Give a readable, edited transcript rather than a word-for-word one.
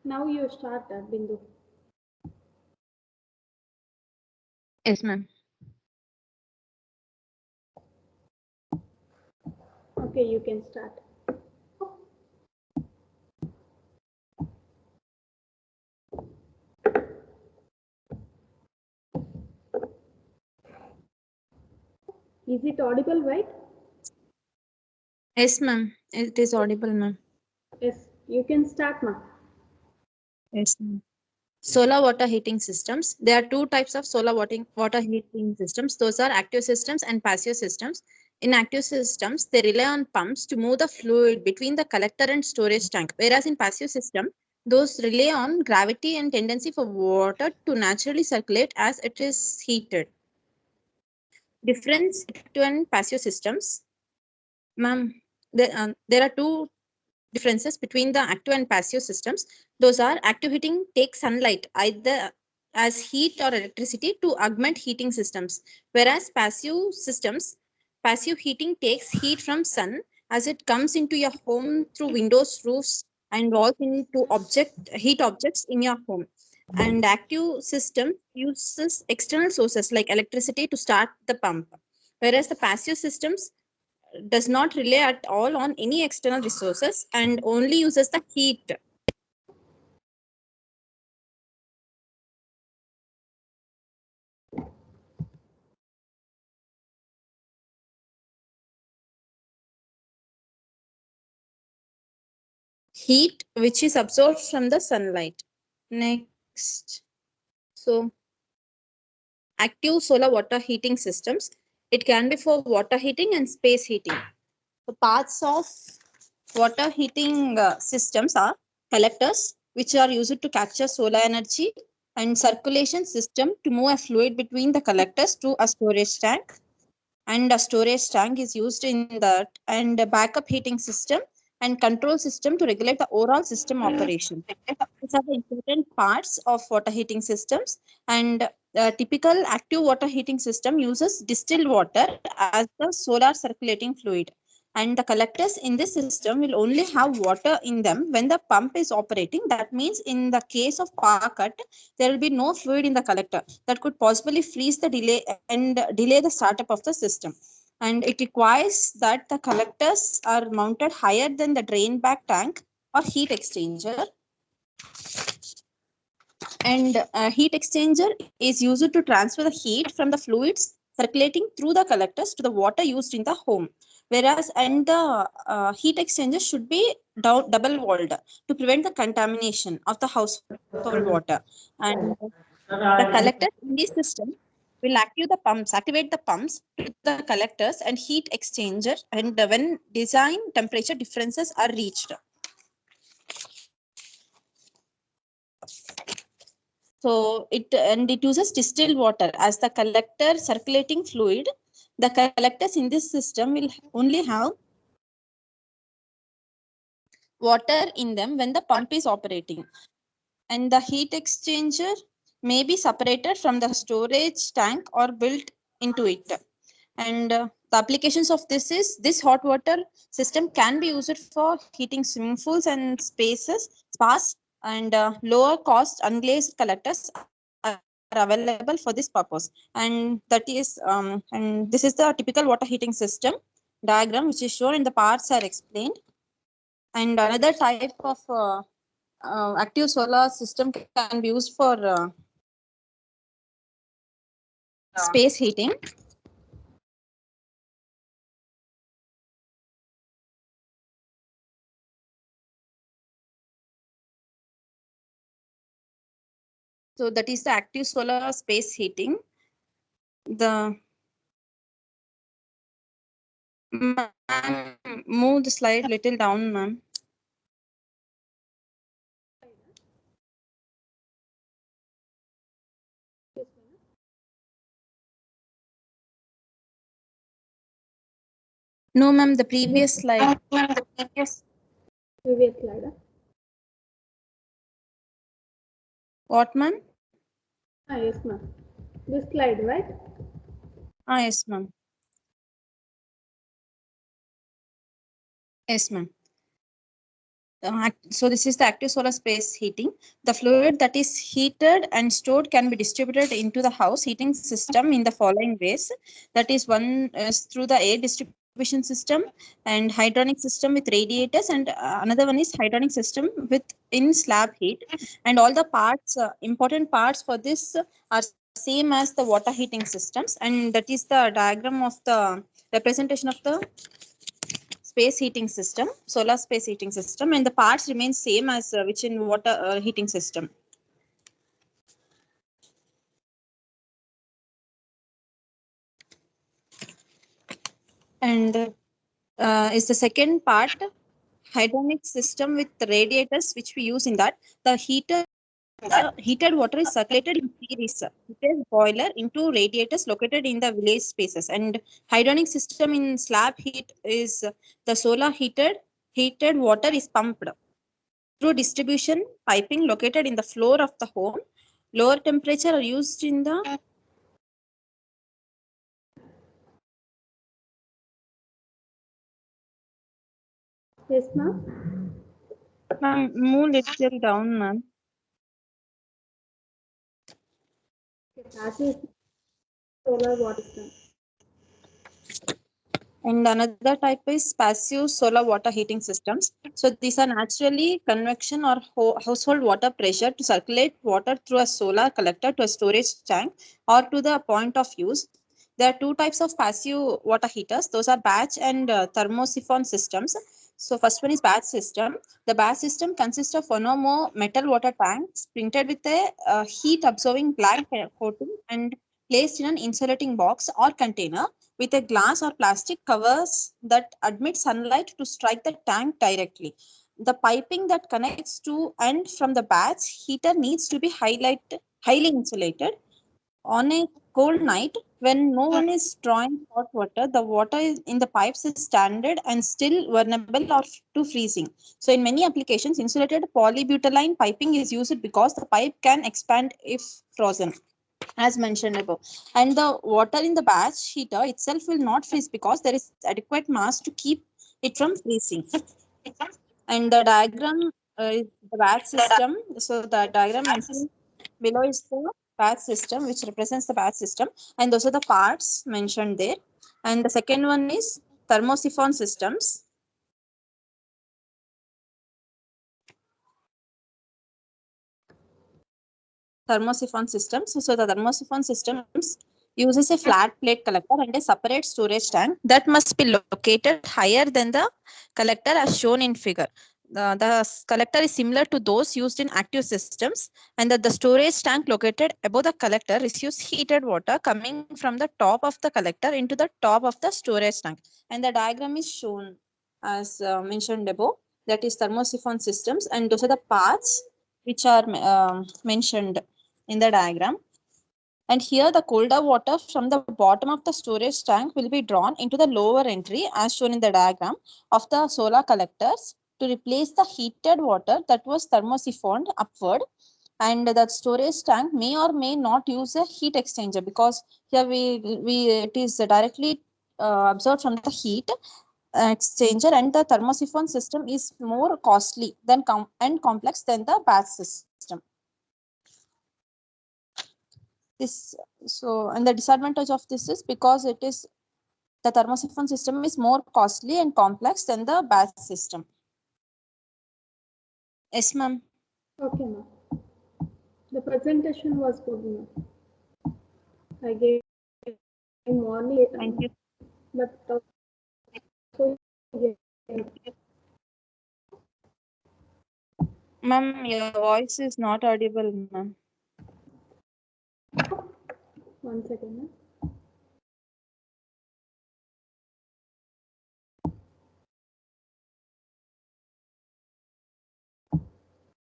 Now you start, Bindu. Yes, ma'am. Okay, you can start. Is it audible, right? Yes, ma'am. It is audible, ma'am. Yes, you can start, ma. Yes, ma'am. Solar water heating systems. There are two types of water heating systems. Those are active systems and passive systems. In active systems, they rely on pumps to move the fluid between the collector and storage tank. Whereas in passive system, those rely on gravity and tendency for water to naturally circulate as it is heated. Difference between passive systems. Ma'am, there are two differences between the active and passive systems. Those are active heating takes sunlight either as heat or electricity to augment heating systems, whereas passive heating takes heat from sun as it comes into your home through windows, roofs, and walls into heat objects in your home. And active system uses external sources like electricity to start the pump, whereas the passive systems does not rely at all on any external resources and only uses the heat. Heat which is absorbed from the sunlight. Next. So, active solar water heating systems. It can be for water heating and space heating. The parts of water heating systems are collectors, which are used to capture solar energy, and circulation system to move a fluid between the collectors to a storage tank, and a storage tank is used in that, and a backup heating system and control system to regulate the overall system operation. These are the important parts of water heating systems. And typical active water heating system uses distilled water as the solar circulating fluid, and the collectors in this system will only have water in them when the pump is operating. That means in the case of power cut, there will be no fluid in the collector that could possibly freeze the delay and delay the startup of the system. And it requires that the collectors are mounted higher than the drain back tank or heat exchanger. And heat exchanger is used to transfer the heat from the fluids circulating through the collectors to the water used in the home, whereas and the heat exchanger should be double walled to prevent the contamination of the household water. And the collectors in this system will activate the pumps to the collectors and heat exchanger, and when design temperature differences are reached. So it uses distilled water as the collector circulating fluid. The collectors in this system will only have water in them when the pump is operating. And the heat exchanger may be separated from the storage tank or built into it. And the applications of this hot water system can be used for heating swimming pools and spas, and lower cost unglazed collectors are available for this purpose. And this is the typical water heating system diagram, which is shown, and the parts are explained. And another type of active solar system can be used for space heating. So that is the active solar space heating. The Ma'am, move the slide little down, ma'am. No, ma'am, the previous slide. Previous slide. What, ma'am? Yes, ma'am. This slide, right? Yes, ma'am. Yes, ma'am. So this is the active solar space heating. The fluid that is heated and stored can be distributed into the house heating system in the following ways. That is, one is through the air distribution system and hydronic system with radiators, and another one is hydronic system with in slab heat. And all the parts, important parts for this are same as the water heating systems, and that is the diagram of the representation of the space heating system, solar space heating system, and the parts remain same as which in water heating system. And is the second part, hydronic system with the radiators, which we use in that. The heated water is circulated in series, heated boiler into radiators located in the village spaces. And hydronic system in slab heat is the solar heated water is pumped through distribution piping located in the floor of the home. Lower temperature are used in the Yes, ma'am. ma'am, move little down, ma'am. Passive solar water system. And another type is passive solar water heating systems. So these are naturally convection or household water pressure to circulate water through a solar collector to a storage tank or to the point of use. There are two types of passive water heaters. Those are batch and thermosiphon systems. So first one is batch system. The batch system consists of one or more metal water tanks printed with a heat absorbing black coating and placed in an insulating box or container with a glass or plastic covers that admit sunlight to strike the tank directly. The piping that connects to and from the batch heater needs to be highly insulated. On a cold night, when no one is drawing hot water, the water in the pipes is standard and still vulnerable or to freezing. So in many applications, insulated polybutylene piping is used because the pipe can expand if frozen, as mentioned above. And the water in the batch heater itself will not freeze because there is adequate mass to keep it from freezing. And the diagram is the batch system. So the diagram mentioned below is the batch system, which represents the batch system. And those are the parts mentioned there. And the second one is thermosiphon systems. Thermosiphon systems. So the thermosiphon systems uses a flat plate collector and a separate storage tank that must be located higher than the collector as shown in figure. The collector is similar to those used in active systems, and that the storage tank located above the collector receives heated water coming from the top of the collector into the top of the storage tank. And the diagram is shown as mentioned above. That is thermosiphon systems, and those are the parts which are mentioned in the diagram. And here the colder water from the bottom of the storage tank will be drawn into the lower entry as shown in the diagram of the solar collectors to replace the heated water that was thermosiphoned upward. And the storage tank may or may not use a heat exchanger because here it is directly absorbed from the heat exchanger, and the thermosiphon system is more costly than and complex than the batch system. This so and the disadvantage of this is because it is the thermosiphon system is more costly and complex than the batch system. Yes, ma'am. Okay, ma'am. The presentation was good, ma'am. I gave morning, Thank you. but also Ma'am, your voice is not audible, ma'am. 1 second, ma'am.